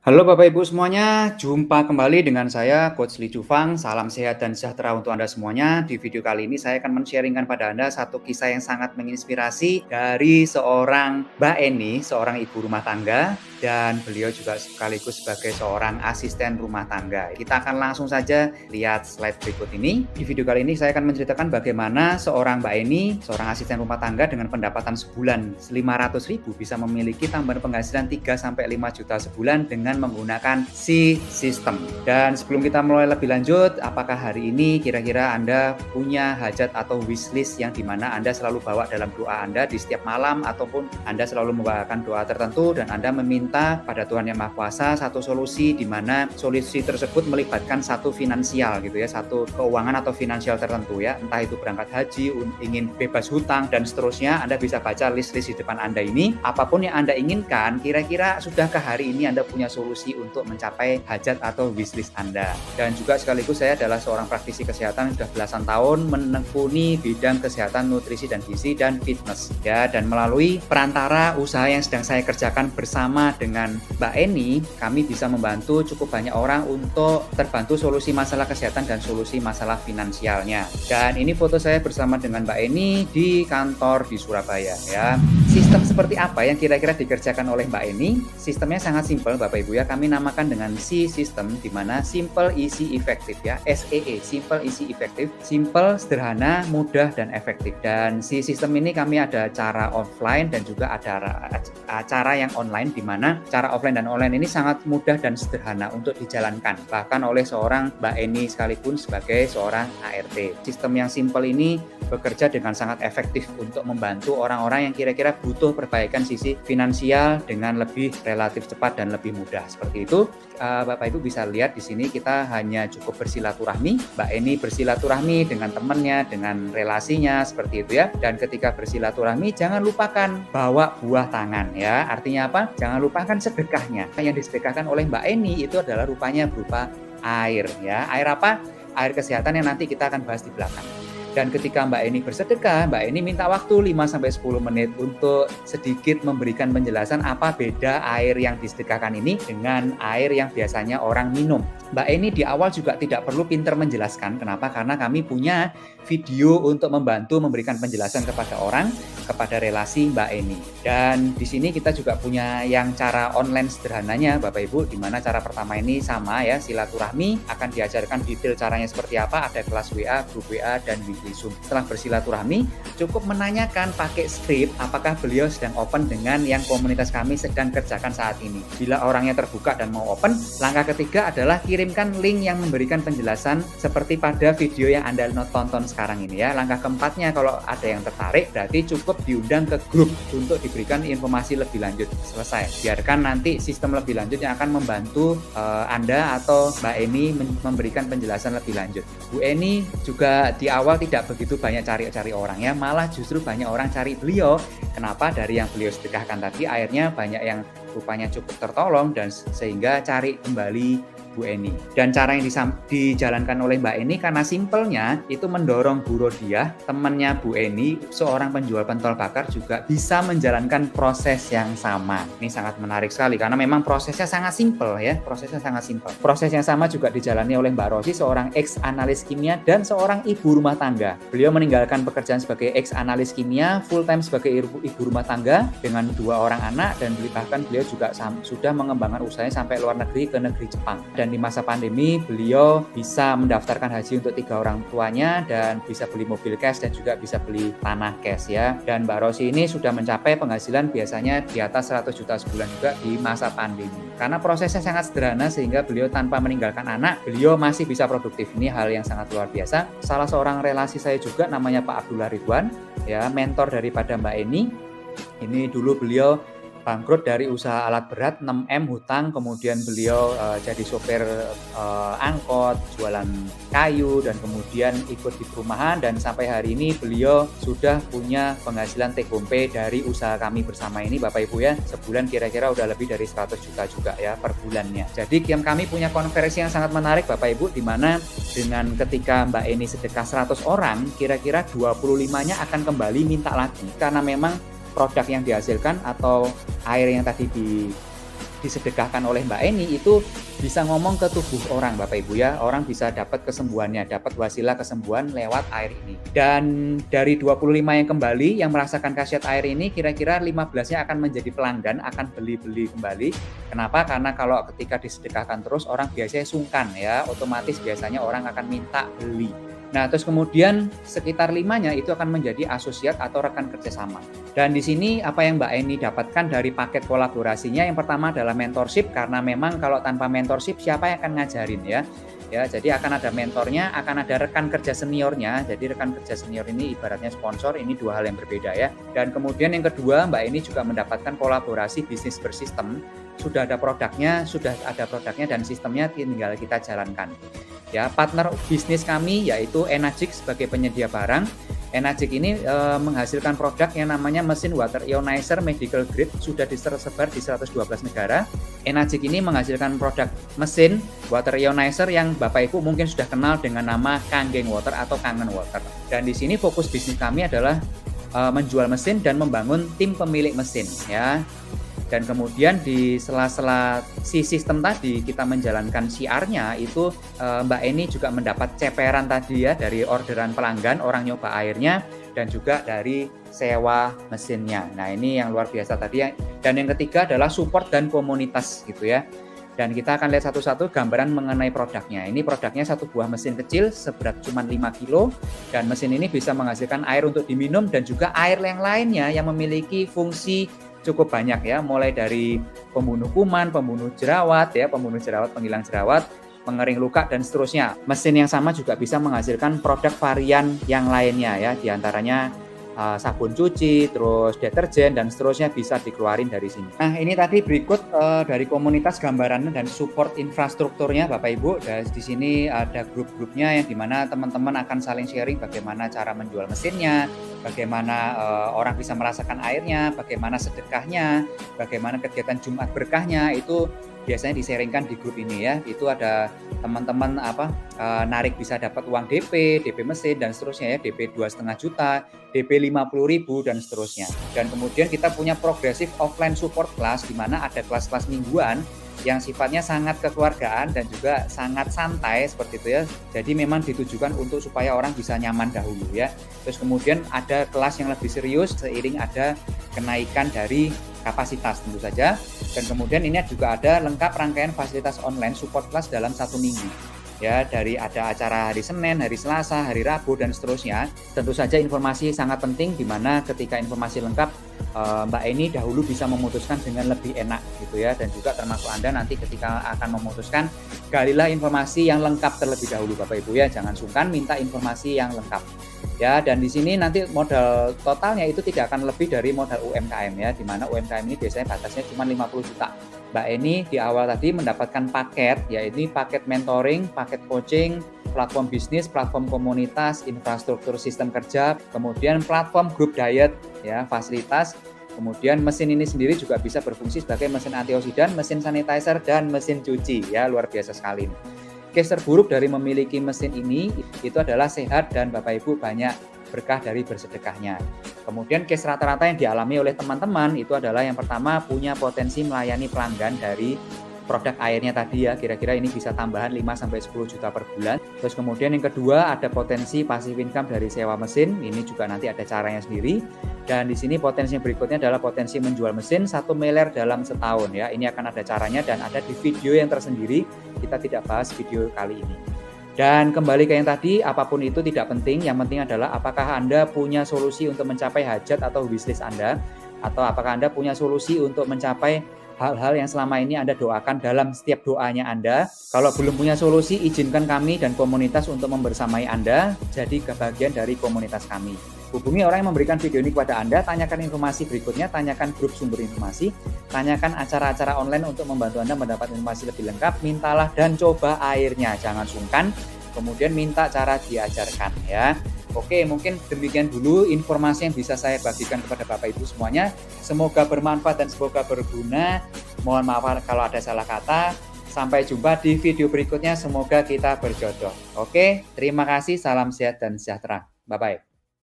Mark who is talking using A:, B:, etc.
A: Halo Bapak Ibu semuanya, jumpa kembali dengan saya Coach Lee Jufang. Salam sehat dan sejahtera untuk Anda semuanya. Di video kali ini saya akan men-sharingkan pada Anda satu kisah yang sangat menginspirasi dari seorang Mbak Eni, seorang ibu rumah tangga, dan beliau juga sekaligus sebagai seorang asisten rumah tangga. Kita akan langsung saja lihat slide berikut ini. Di video kali ini saya akan menceritakan bagaimana seorang Mbak Eni, seorang asisten rumah tangga dengan pendapatan sebulan 500.000 bisa memiliki tambahan penghasilan 3-5 juta sebulan dengan menggunakan si sistem. Dan sebelum kita mulai lebih lanjut, apakah hari ini kira-kira Anda punya hajat atau wishlist yang dimana Anda selalu bawa dalam doa Anda di setiap malam, ataupun Anda selalu membawakan doa tertentu dan Anda meminta pada Tuhan Yang Maha Kuasa satu solusi, di mana solusi tersebut melibatkan satu finansial gitu ya, satu keuangan atau finansial tertentu ya, entah itu berangkat haji, ingin bebas hutang dan seterusnya. Anda bisa baca list-list di depan Anda ini, apapun yang Anda inginkan, kira-kira sudahkah hari ini Anda punya solusi untuk mencapai hajat atau wishlist Anda. Dan juga sekaligus saya adalah seorang praktisi kesehatan yang sudah belasan tahun menekuni bidang kesehatan nutrisi dan gizi dan fitness ya, dan melalui perantara usaha yang sedang saya kerjakan bersama dengan Mbak Eni, kami bisa membantu cukup banyak orang untuk terbantu solusi masalah kesehatan dan solusi masalah finansialnya. Dan ini foto saya bersama dengan Mbak Eni di kantor di Surabaya ya. Sistem seperti apa yang kira-kira dikerjakan oleh Mbak Eni? Sistemnya sangat simpel Bapak Ibu ya. Kami namakan dengan C system, di mana simple, easy, effective ya. SEE, simple, easy, effective. Simple, sederhana, mudah dan efektif. Dan C system ini kami ada cara offline dan juga ada cara yang online, di mana cara offline dan online ini sangat mudah dan sederhana untuk dijalankan, bahkan oleh seorang Mbak Eni sekalipun sebagai seorang ART. Sistem yang simple ini bekerja dengan sangat efektif untuk membantu orang-orang yang kira-kira butuh perbaikan sisi finansial dengan lebih relatif cepat dan lebih mudah. Seperti itu, Bapak Ibu bisa lihat di sini kita hanya cukup bersilaturahmi. Mbak Eni bersilaturahmi dengan temannya, dengan relasinya, seperti itu ya. Dan ketika bersilaturahmi, jangan lupakan bawa buah tangan ya. Artinya apa? Jangan lupakan sedekahnya. Yang disedekahkan oleh Mbak Eni itu adalah rupanya berupa air ya. Air apa? Air kesehatan yang nanti kita akan bahas di belakang. Dan ketika Mbak Eni bersedekah, Mbak Eni minta waktu 5-10 menit untuk sedikit memberikan penjelasan apa beda air yang disedekahkan ini dengan air yang biasanya orang minum. Mbak Eni di awal juga tidak perlu pintar menjelaskan. Kenapa? Karena kami punya video untuk membantu memberikan penjelasan kepada orang, kepada relasi Mbak Eni. Dan di sini kita juga punya yang cara online sederhananya Bapak Ibu, di mana cara pertama ini sama ya, silaturahmi, akan diajarkan detail caranya seperti apa, ada kelas WA, grup WA, dan weekly Zoom. Setelah bersilaturahmi, cukup menanyakan pakai skrip apakah beliau sedang open dengan yang komunitas kami sedang kerjakan saat ini. Bila orangnya terbuka dan mau open, langkah ketiga adalah kirimkan link yang memberikan penjelasan seperti pada video yang Anda tonton sekarang ini ya. Langkah keempatnya, kalau ada yang tertarik, berarti cukup diundang ke grup untuk diberikan informasi lebih lanjut. Selesai. Biarkan nanti sistem lebih lanjut yang akan membantu Anda atau Mbak Eni memberikan penjelasan lebih lanjut. Bu Eni juga di awal tidak begitu banyak cari orang ya, malah justru banyak orang cari beliau. Kenapa? Dari yang beliau sedekahkan tadi, airnya banyak yang rupanya cukup tertolong, dan sehingga cari kembali Bu Eni. Dan cara yang dijalankan oleh Mbak Eni karena simpelnya itu mendorong Bu Rodiah, temannya Bu Eni, seorang penjual pentol bakar, juga bisa menjalankan proses yang sama. Ini sangat menarik sekali karena memang prosesnya sangat simpel ya, prosesnya sangat simpel. Proses yang sama juga dijalani oleh Mbak Rosi, seorang ex-analis kimia dan seorang ibu rumah tangga. Beliau meninggalkan pekerjaan sebagai ex-analis kimia, full time sebagai ibu rumah tangga dengan 2 orang anak, dan bahkan beliau juga sudah mengembangkan usahanya sampai luar negeri, ke negeri Jepang. Dan di masa pandemi beliau bisa mendaftarkan haji untuk 3 orang tuanya, dan bisa beli mobil cash dan juga bisa beli tanah cash ya. Dan Mbak Rosi ini sudah mencapai penghasilan biasanya di atas 100 juta sebulan juga di masa pandemi. Karena prosesnya sangat sederhana sehingga beliau tanpa meninggalkan anak, beliau masih bisa produktif. Ini hal yang sangat luar biasa. Salah seorang relasi saya juga namanya Pak Abdullah Ridwan ya, mentor daripada Mbak Eni. Ini dulu beliau bangkrut dari usaha alat berat, 6M hutang, kemudian beliau jadi sopir angkot, jualan kayu, dan kemudian ikut di perumahan, dan sampai hari ini beliau sudah punya penghasilan take home pay dari usaha kami bersama ini Bapak Ibu ya, sebulan kira-kira udah lebih dari 100 juta juga ya per bulannya. Jadi kami punya konversi yang sangat menarik Bapak Ibu, di mana dengan ketika Mbak Eni sedekah 100 orang, kira-kira 25-nya akan kembali minta lagi, karena memang produk yang dihasilkan atau air yang tadi disedekahkan oleh Mbak Eni itu bisa ngomong ke tubuh orang Bapak Ibu ya. Orang bisa dapat kesembuhannya, dapat wasilah kesembuhan lewat air ini. Dan dari 25 yang kembali yang merasakan khasiat air ini, kira-kira 15-nya akan menjadi pelanggan, akan beli-beli kembali. Kenapa? Karena kalau ketika disedekahkan terus orang biasanya sungkan ya, otomatis biasanya orang akan minta beli. Nah, terus kemudian sekitar 5-nya itu akan menjadi asosiat atau rekan kerjasama. Dan di sini apa yang Mbak Eni dapatkan dari paket kolaborasinya, yang pertama adalah mentorship, karena memang kalau tanpa mentorship siapa yang akan ngajarin ya? Ya, jadi akan ada mentornya, akan ada rekan kerja seniornya. Jadi rekan kerja senior ini ibaratnya sponsor, ini dua hal yang berbeda ya. Dan kemudian yang kedua, Mbak Eni juga mendapatkan kolaborasi bisnis bersistem. Sudah ada produknya dan sistemnya tinggal kita jalankan. Ya, partner bisnis kami yaitu Enagic sebagai penyedia barang. Enagic ini menghasilkan produk yang namanya mesin water ionizer medical grade, sudah tersebar di 112 negara. Enagic ini menghasilkan produk mesin water ionizer yang Bapak Ibu mungkin sudah kenal dengan nama Kangen Water atau Kangen Water. Dan di sini fokus bisnis kami adalah menjual mesin dan membangun tim pemilik mesin ya. Dan kemudian di sela-sela si sistem tadi kita menjalankan CR-nya itu Mbak Eni juga mendapat ceperan tadi ya dari orderan pelanggan, orang nyoba airnya, dan juga dari sewa mesinnya. Nah ini yang luar biasa tadi ya. Dan yang ketiga adalah support dan komunitas gitu ya. Dan kita akan lihat satu-satu gambaran mengenai produknya. Ini produknya satu buah mesin kecil seberat cuma 5 kilo. Dan mesin ini bisa menghasilkan air untuk diminum dan juga air yang lainnya yang memiliki fungsi cukup banyak ya, mulai dari pembunuh kuman, pembunuh jerawat, penghilang jerawat, pengering luka dan seterusnya. Mesin yang sama juga bisa menghasilkan produk varian yang lainnya ya, diantaranya sabun cuci, terus deterjen dan seterusnya bisa dikeluarin dari sini. Nah ini tadi berikut dari komunitas gambarannya dan support infrastrukturnya Bapak Ibu. Dan di sini ada grup-grupnya yang dimana teman-teman akan saling sharing bagaimana cara menjual mesinnya, bagaimana orang bisa merasakan airnya, bagaimana sedekahnya, bagaimana kegiatan Jumat berkahnya itu biasanya disaringkan di grup ini ya. Itu ada teman-teman narik bisa dapat uang DP mesin dan seterusnya ya, DP 2,5 juta, DP 50.000 dan seterusnya. Dan kemudian kita punya progresif offline support class di mana ada kelas-kelas mingguan yang sifatnya sangat kekeluargaan dan juga sangat santai seperti itu ya. Jadi memang ditujukan untuk supaya orang bisa nyaman dahulu ya. Terus kemudian ada kelas yang lebih serius seiring ada kenaikan dari kapasitas tentu saja. Dan kemudian ini juga ada lengkap rangkaian fasilitas online support class dalam 1 minggu. Ya, dari ada acara hari Senin, hari Selasa, hari Rabu dan seterusnya. Tentu saja informasi sangat penting di mana ketika informasi lengkap Mbak Eni dahulu bisa memutuskan dengan lebih enak gitu ya, dan juga termasuk Anda nanti ketika akan memutuskan galilah informasi yang lengkap terlebih dahulu Bapak Ibu ya, jangan sungkan minta informasi yang lengkap. Ya, dan di sini nanti modal totalnya itu tidak akan lebih dari modal UMKM ya, di mana UMKM ini biasanya batasnya cuma 50 juta. Mbak Eni di awal tadi mendapatkan paket, yaitu paket mentoring, paket coaching, platform bisnis, platform komunitas, infrastruktur sistem kerja, kemudian platform grup diet, ya fasilitas. Kemudian mesin ini sendiri juga bisa berfungsi sebagai mesin antioksidan, mesin sanitizer, dan mesin cuci. Ya, luar biasa sekali. Case terburuk dari memiliki mesin ini itu adalah sehat dan Bapak Ibu banyak berkah dari bersedekahnya. Kemudian case rata-rata yang dialami oleh teman-teman itu adalah yang pertama punya potensi melayani pelanggan dari produk airnya tadi ya, kira-kira ini bisa tambahan 5-10 juta per bulan. Terus kemudian yang kedua ada potensi passive income dari sewa mesin, ini juga nanti ada caranya sendiri. Dan di sini potensi berikutnya adalah potensi menjual mesin 1 miliar dalam setahun ya. Ini akan ada caranya dan ada di video yang tersendiri. Kita tidak bahas video kali ini. Dan kembali ke yang tadi, apapun itu tidak penting. Yang penting adalah apakah Anda punya solusi untuk mencapai hajat atau wishlist Anda, atau apakah Anda punya solusi untuk mencapai hal-hal yang selama ini Anda doakan dalam setiap doanya Anda. Kalau belum punya solusi, izinkan kami dan komunitas untuk membersamai Anda jadi bagian dari komunitas kami. Hubungi orang yang memberikan video ini kepada Anda, tanyakan informasi berikutnya, tanyakan grup sumber informasi, tanyakan acara-acara online untuk membantu Anda mendapat informasi lebih lengkap, mintalah dan coba airnya, jangan sungkan, kemudian minta cara diajarkan ya. Oke, mungkin demikian dulu informasi yang bisa saya bagikan kepada Bapak Ibu semuanya. Semoga bermanfaat dan semoga berguna. Mohon maaf kalau ada salah kata. Sampai jumpa di video berikutnya. Semoga kita berjodoh. Oke, terima kasih. Salam sehat dan sejahtera. Bye-bye.